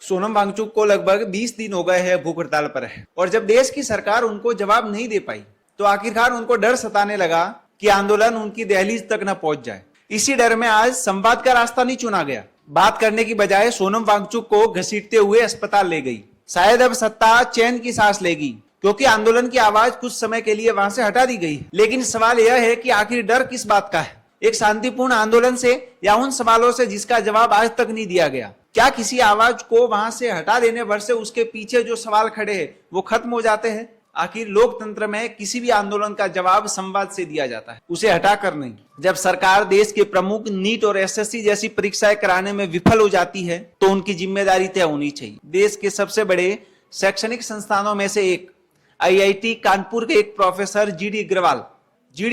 सोनम वांगचुक को लगभग 20 दिन हो गए हैं भूख हड़ताल पर है और जब देश की सरकार उनको जवाब नहीं दे पाई तो आखिरकार उनको डर सताने लगा कि आंदोलन उनकी दहलीज तक न पहुंच जाए। इसी डर में आज संवाद का रास्ता नहीं चुना गया। बात करने की बजाय सोनम वांगचुक को घसीटते हुए अस्पताल ले गई। शायद अब सत्ता चैन की सांस लेगी क्योंकि आंदोलन की आवाज कुछ समय के लिए वहां से हटा दी गई। लेकिन सवाल यह है कि आखिर डर किस बात का है, एक शांतिपूर्ण आंदोलन से या उन सवालों से जिसका जवाब आज तक नहीं दिया गया? क्या किसी आवाज को वहां से हटा देने भर से उसके पीछे जो सवाल खड़े हैं वो खत्म हो जाते हैं? आखिर लोकतंत्र में किसी भी आंदोलन का जवाब संवाद से दिया जाता है, उसे हटाकर नहीं। जब सरकार देश के प्रमुख नीट और एसएससी जैसी परीक्षाएं कराने में विफल हो जाती है तो उनकी जिम्मेदारी तय होनी चाहिए। देश के सबसे बड़े शैक्षणिक संस्थानों में से एक आईआईटी कानपुर के एक प्रोफेसर जीडी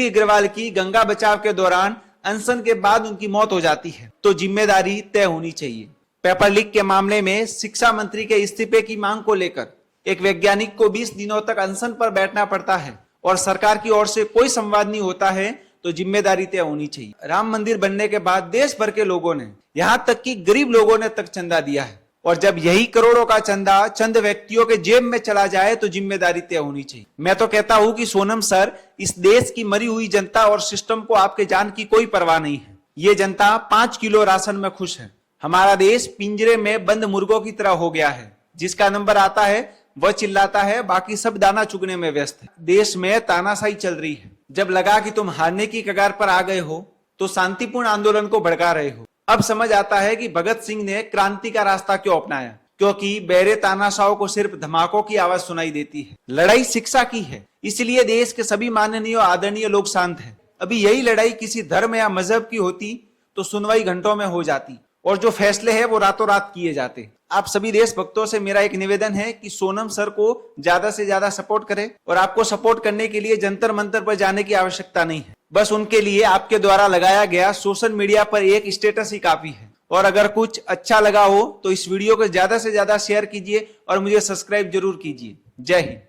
अग्रवाल की गंगा बचाव के दौरान अनशन के बाद उनकी मौत हो जाती है तो जिम्मेदारी तय होनी चाहिए। पेपर लीक के मामले में शिक्षा मंत्री के इस्तीफे की मांग को लेकर एक वैज्ञानिक को 20 दिनों तक अनशन पर बैठना पड़ता है और सरकार की ओर से कोई संवाद नहीं होता है तो जिम्मेदारी तय होनी चाहिए। राम मंदिर बनने के बाद देश भर के लोगों ने, यहाँ तक कि गरीब लोगों ने तक चंदा दिया है और जब यही करोड़ों का चंदा चंद व्यक्तियों के जेब में चला जाए तो जिम्मेदारी तय होनी चाहिए। मैं तो कहता हूं कि सोनम सर, इस देश की मरी हुई जनता और सिस्टम को आपके जान की कोई परवाह नहीं है। ये जनता 5 किलो राशन में खुश है। हमारा देश पिंजरे में बंद मुर्गों की तरह हो गया है, जिसका नंबर आता है वह चिल्लाता है, बाकी सब दाना चुगने में व्यस्त है। देश में तानाशाही चल रही है। जब लगा कि तुम हारने की कगार पर आ गए हो तो शांतिपूर्ण आंदोलन को भड़का रहे हो। अब समझ आता है कि भगत सिंह ने क्रांति का रास्ता क्यों अपनाया, क्योंकि बहरे तानाशाहों को सिर्फ धमाकों की आवाज सुनाई देती है। लड़ाई शिक्षा की है, इसलिए देश के सभी माननीय और आदरणीय लोग शांत हैं। अभी यही लड़ाई किसी धर्म या मजहब की होती तो सुनवाई घंटों में हो जाती और जो फैसले हैं वो रातों रात किए जाते। आप सभी देशभक्तों से मेरा एक निवेदन है कि सोनम सर को ज्यादा से ज्यादा सपोर्ट करें और आपको सपोर्ट करने के लिए जंतर मंतर पर जाने की आवश्यकता नहीं है। बस उनके लिए आपके द्वारा लगाया गया सोशल मीडिया पर एक स्टेटस ही काफी है। और अगर कुछ अच्छा लगा हो तो इस वीडियो को ज्यादा से ज्यादा शेयर कीजिए और मुझे सब्सक्राइब जरूर कीजिए। जय हिंद।